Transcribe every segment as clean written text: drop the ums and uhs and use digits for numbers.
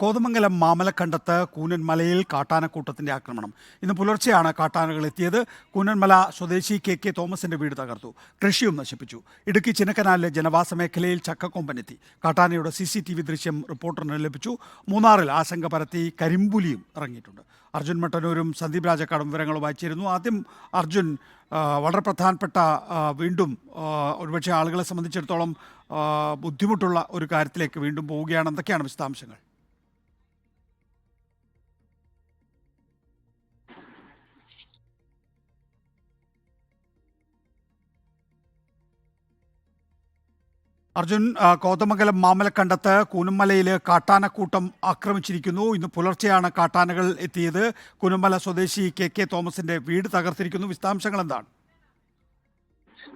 കോതമംഗലം മാമലക്കണ്ടത്ത് കൂനൻമലയിൽ കാട്ടാനക്കൂട്ടത്തിന്റെ ആക്രമണം. ഇന്ന് പുലർച്ചെയാണ് കാട്ടാനകൾ എത്തിയത്. കൂനൻമല സ്വദേശി കെ തോമസിന്റെ വീട് തകർത്തു, കൃഷിയും നശിപ്പിച്ചു. ഇടുക്കി ചിന്നക്കനാലിലെ ജനവാസ മേഖലയിൽ ചക്കക്കൊമ്പനെത്തി. കാട്ടാനയുടെ CCTV ദൃശ്യം റിപ്പോർട്ടറിന് ലഭിച്ചു. മൂന്നാറിൽ ആശങ്ക പരത്തി കരിമ്പുലിയും ഇറങ്ങിയിട്ടുണ്ട്. അർജുൻ മട്ടന്നൂരും സന്ദീപ് രാജക്കാടും വിവരങ്ങളുമായി ചേരുന്നു. ആദ്യം അർജുൻ, വളരെ പ്രധാനപ്പെട്ട, വീണ്ടും ഒരുപക്ഷെ ആളുകളെ സംബന്ധിച്ചിടത്തോളം ബുദ്ധിമുട്ടുള്ള ഒരു കാര്യത്തിലേക്ക് വീണ്ടും പോവുകയാണ്. എന്തൊക്കെയാണ് വിശദാംശങ്ങൾ? അർജുൻ, കോതമംഗലം മാമലക്കണ്ടത്ത് കൂനമലയിൽ കാട്ടാനക്കൂട്ടം ആക്രമിച്ചിരിക്കുന്നു. ഇന്ന് പുലർച്ചെയാണ് കാട്ടാനകൾ എത്തിയത്. കൂനമല സ്വദേശി കെ തോമസിന്റെ വീട് തകർത്തിരിക്കുന്നു. വിശദാംശങ്ങൾ എന്താണ്?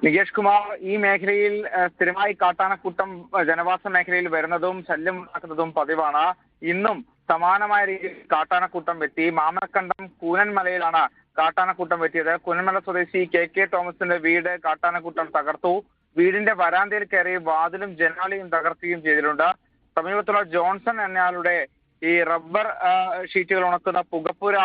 നികേഷ് കുമാർ, ഈ മേഖലയിൽ സ്ഥിരമായി കാട്ടാനക്കൂട്ടം ജനവാസ മേഖലയിൽ വരുന്നതും ശല്യം ഉണ്ടാക്കുന്നതും പതിവാണ്. ഇന്നും സമാനമായ രീതിയിൽ കാട്ടാനക്കൂട്ടം എത്തി. മാമലക്കണ്ടം കൂനൻമലയിലാണ് കാട്ടാനക്കൂട്ടം എത്തിയത്. കൂനൻമല സ്വദേശി കെ തോമസിന്റെ വീട് കാട്ടാനക്കൂട്ടം തകർത്തു. വീടിന്റെ വരാന്തയിൽ കയറി വാതിലും ജനാലയും തകർക്കുകയും ചെയ്തിട്ടുണ്ട്. സമീപത്തുള്ള ജോൺസൺ എന്നയാളുടെ ഈ റബ്ബർ ഷീറ്റുകൾ ഉണക്കുന്ന പുകപ്പുര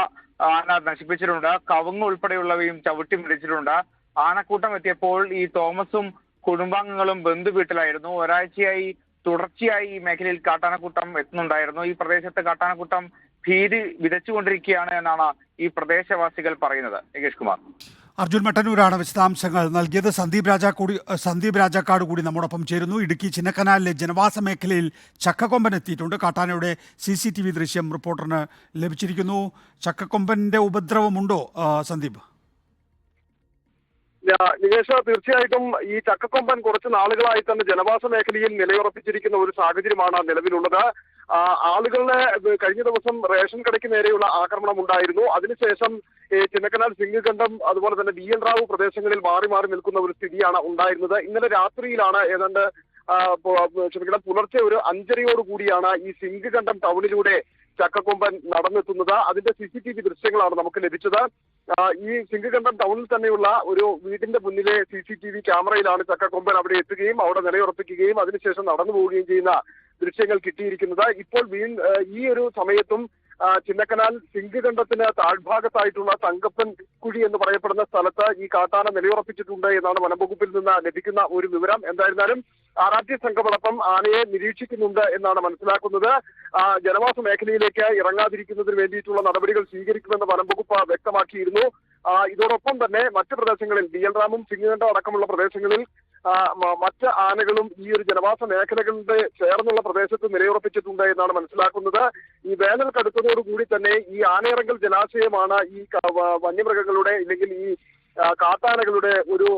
ആന നശിപ്പിച്ചിട്ടുണ്ട്. കവുങ്ങ് ഉൾപ്പെടെയുള്ളവയും ചവിട്ടി മെതിച്ചിട്ടുണ്ട്. ആനക്കൂട്ടം എത്തിയപ്പോൾ ഈ തോമസും കുടുംബാംഗങ്ങളും ബന്ധുവീട്ടിലായിരുന്നു. ഒരാഴ്ചയായി തുടർച്ചയായി ഈ മേഖലയിൽ കാട്ടാനക്കൂട്ടം എത്തുന്നുണ്ടായിരുന്നു. ഈ പ്രദേശത്ത് കാട്ടാനക്കൂട്ടം ഭീതി വിതച്ചുകൊണ്ടിരിക്കുകയാണ് എന്നാണ് ഈ പ്രദേശവാസികൾ പറയുന്നത്. നികേഷ് കുമാർ. അർജുൻ മട്ടന്നൂരാണ് വിശദാംശങ്ങൾ നൽകിയത്. സന്ദീപ് രാജാക്കാട് കൂടി നമ്മോടൊപ്പം ചേരുന്നു. ഇടുക്കി ചിന്നക്കനാലിലെ ജനവാസ മേഖലയിൽ ചക്കക്കൊമ്പൻ എത്തിയിട്ടുണ്ട്. കാട്ടാനയുടെ CCTV ദൃശ്യം റിപ്പോർട്ടറിന് ലഭിച്ചിരിക്കുന്നു. ചക്കക്കൊമ്പന്റെ ഉപദ്രവമുണ്ടോ സന്ദീപ്? നികേഷ്, തീർച്ചയായിട്ടും ഈ ചക്കക്കൊമ്പൻ കുറച്ച് നാളുകളായി തന്നെ ജനവാസ മേഖലയിൽ നിലയുറപ്പിച്ചിരിക്കുന്ന ഒരു സാഹചര്യമാണ് നിലവിലുള്ളത്. ആളുകളുടെ കഴിഞ്ഞ ദിവസം റേഷൻ കടയ്ക്ക് നേരെയുള്ള ആക്രമണം ഉണ്ടായിരുന്നു. അതിനുശേഷം ചിന്നക്കനാൽ സിംഗികണ്ഠം അതുപോലെ തന്നെ BL റാവു പ്രദേശങ്ങളിൽ മാറി മാറി നിൽക്കുന്ന ഒരു സ്ഥിതിയാണ് ഉണ്ടായിരുന്നത്. ഇന്നലെ രാത്രിയിലാണ് ഏതാണ്ട് പുലർച്ചെ ഒരു 5:30 കൂടിയാണ് ഈ സിംഗികണ്ഠം ടൗണിലൂടെ ചക്കക്കൊമ്പൻ നടന്നെത്തുന്നത്. അതിന്റെ CCTV ദൃശ്യങ്ങളാണ് നമുക്ക് ലഭിച്ചത്. ഈ സിംഗികണ്ഠം ടൗണിൽ തന്നെയുള്ള ഒരു വീടിന്റെ മുന്നിലെ CCTV ക്യാമറയിലാണ് ചക്കക്കൊമ്പൻ അവിടെ എത്തുകയും അവിടെ നിലയുറപ്പിക്കുകയും അതിനുശേഷം നടന്നു പോവുകയും ചെയ്യുന്ന ദൃശ്യങ്ങൾ കിട്ടിയിരിക്കുന്നത്. ഇപ്പോൾ ഈ ഒരു സമയത്തും ചിന്നക്കനാൽ സിംഗികണ്ഠത്തിന് താഴ്ഭാഗത്തായിട്ടുള്ള തങ്കപ്പൻ കുഴി എന്ന് പറയപ്പെടുന്ന സ്ഥലത്ത് ഈ കാട്ടാന നിലയുറപ്പിച്ചിട്ടുണ്ട് എന്നാണ് വനംവകുപ്പിൽ നിന്ന് ലഭിക്കുന്ന ഒരു വിവരം. എന്തായിരുന്നാലും RRT സംഘമടക്കം ആനയെ നിരീക്ഷിക്കുന്നുണ്ട് എന്നാണ് മനസ്സിലാക്കുന്നത്. ജനവാസ മേഖലയിലേക്ക് ഇറങ്ങാതിരിക്കുന്നതിന് വേണ്ടിയിട്ടുള്ള നടപടികൾ സ്വീകരിക്കുമെന്ന് വനംവകുപ്പ് വ്യക്തമാക്കിയിരുന്നു. ഇതോടൊപ്പം തന്നെ മറ്റ് പ്രദേശങ്ങളിൽ BL റാമും സിംഗികണ്ഠം അടക്കമുള്ള പ്രദേശങ്ങളിൽ മറ്റ് ആനകളും ഈ ഒരു ജനവാസ മേഖലകളുടെ ചേർന്നുള്ള പ്രദേശത്ത് നിലയുറപ്പിച്ചിട്ടുണ്ട് എന്നാണ് മനസ്സിലാക്കുന്നത്. ഈ വേനൽ കടുത്തതോടുകൂടി തന്നെ ഈ ആനയിറങ്കൽ ജലാശയമാണ് ഈ വന്യമൃഗങ്ങളുടെ ഇല്ലെങ്കിൽ ഈ കാട്ടാനകളുടെ ഒരു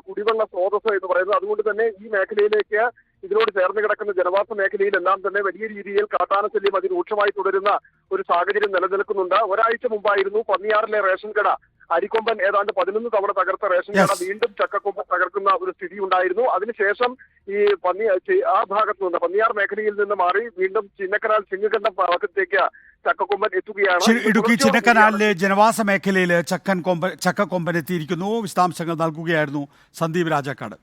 കുടിവെള്ള സ്രോതസ് എന്ന് പറയുന്നത്. അതുകൊണ്ട് തന്നെ ഈ മേഖലയിലേക്ക് ഇതിനോട് ചേർന്ന് കിടക്കുന്ന ജനവാസ മേഖലയിലെല്ലാം തന്നെ വലിയ രീതിയിൽ കാട്ടാന ശല്യം അതിരൂക്ഷമായി തുടരുന്ന ഒരു സാഹചര്യം നിലനിൽക്കുന്നുണ്ട്. ഒരാഴ്ച മുമ്പായിരുന്നു പന്നിയാറിലെ റേഷൻ കട അരിക്കൊമ്പൻ ഏതാണ്ട് 11 തവണ തകർത്ത റേഷൻ കട വീണ്ടും ചക്കക്കൊമ്പൻ തകർക്കുന്ന ഒരു സ്ഥിതി ഉണ്ടായിരുന്നു. അതിനുശേഷം ഈ ആ ഭാഗത്തു നിന്ന് പന്നിയാർ മേഖലയിൽ നിന്ന് മാറി വീണ്ടും ചിന്നക്കനാൽ സിംഗികണ്ഠം ഭാഗത്തേക്ക് ചക്കക്കൊമ്പൻ എത്തുകയാണ്. ഇടുക്കി ചിന്നക്കനാലിലെ ജനവാസ മേഖലയിൽ ചക്കക്കൊമ്പൻ എത്തിയിരിക്കുന്നു. വിശദാംശങ്ങൾ നൽകുകയായിരുന്നു സന്ദീപ് രാജാക്കാട്.